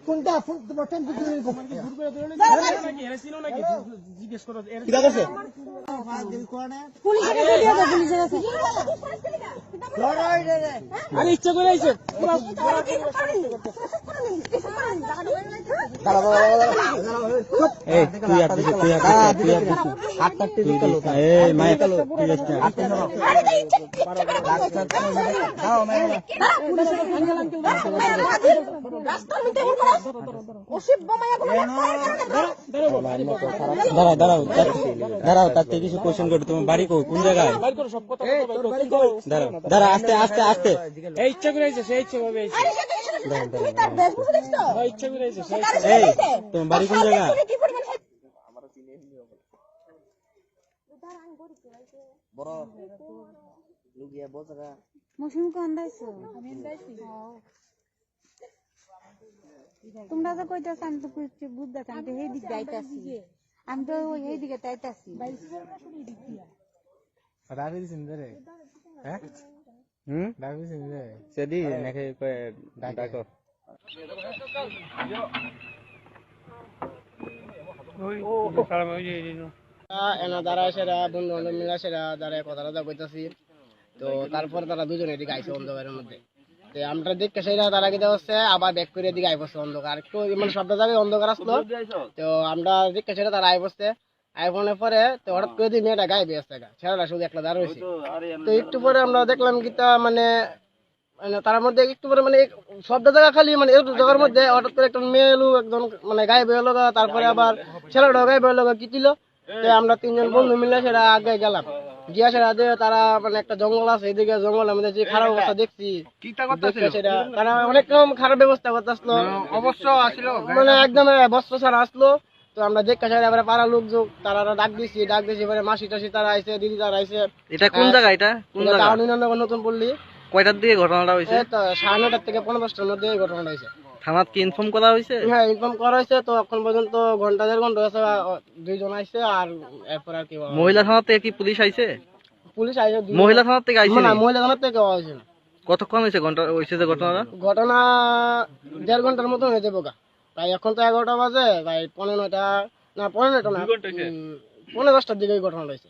কোনটা জিজ্ঞেস করো আরে ইচ্ছা করে আইছে দাঁড়াও তার থেকে কিছু কোশ্চেন করো। তোমার বাড়ি কোন জায়গায়? দাঁড়াও আস্তে আস্তে আস্তে। এই ইচ্ছা করে আইছে, সে ইচ্ছা ভাবে আইছে। ইচ্ছা করে আইছে। এই তোমার বাড়ি কোন জায়গায়? তোমরা তো কইতাছ আমি তো বুঝতেছি আমি তো এই দিক যাইতাছি, আমি তো এই দিকে যাইতাছি। রাখি সিন্দরে হ্যাঁ রাখি সিন্দরে সেদি নাকি ডাকো এনা দ্বারা সেরা বন্ধু বান্ধব মিলা সেরা দ্বারা কথা কইতাছি। তো তারপর তারা দুজনে এদিকে আইসে অন্ধকারের মধ্যে। আমরা দেখতে সেটা তারা কি হচ্ছে আবার ব্যাক করে এদিকে আই পড়ছে অন্ধকার, একটু মানে সব জায়গায় অন্ধকার আসলো। তো আমরা দেখতে সেটা তারা আই পড়ছে, আইফোনের পরে তো হঠাৎ করে দিয়ে মেয়েটা গায়ে বেসছে, ছেলেটা শুধু একলা দাঁড় হয়েছে। তো একটু পরে আমরা দেখলাম কি তা মানে তার মধ্যে একটু পরে মানে সব জায়গা খালি মানে একটু জায়গার মধ্যে হঠাৎ করে একটা মেয়ে এলো একজন মানে গায়ে বেরোলো, তারপরে আবার ছেলেটা গায়ে বেরোলো কি ছিল। তো আমরা তিনজন বন্ধু মিলে সেটা আগে গেলাম, গিয়া সেটা তারা মানে একটা জঙ্গল আছে এদিকে, জঙ্গল আমাদের যে খারাপ অবস্থা দেখছি সেটা তারা অনেক রকম খারাপ ব্যবস্থা করতে আসলো, অবশ্য আসলো মানে একদম বস্ত্র ছাড়া আসলো। তো আমরা দেখতে চাই এবারে পাড়া লোক তারা ডাক দিছি এবারে মাসি টাসি তারা আইসে, দিদি তারা আইসে। এটা কোন জায়গা? এটা কোন জায়গা? নতুন পল্লী। কয়টার দিকে ঘটনাটা হয়েছে? তো 9:30 থেকে 10:30টার মধ্যে এই ঘটনাটা হয়েছে। থানাত কি ইনফর্ম করা হয়েছে? হ্যাঁ ইনফর্ম করা হয়েছে। তো এখন পর্যন্ত ঘন্টা 1.5 ঘন্টা হয়েছে, 2 জন আইছে আর এরপর আর কি মহিলা থানা থেকে কি পুলিশ আইছে? পুলিশ আইছে। মহিলা থানা থেকে আইছে না, মহিলা থানা থেকে আইছে না। কতক্ষণ হয়েছে ঘন্টা হয়েছে যে ঘটনাটা? ঘটনা 1.5 ঘন্টার মতো হয়ে যাবো ভাই। এখন তো 11টা বাজে ভাই, 9:30 না 9:30 না 10:30টার দিকে ঘটনা হয়েছে।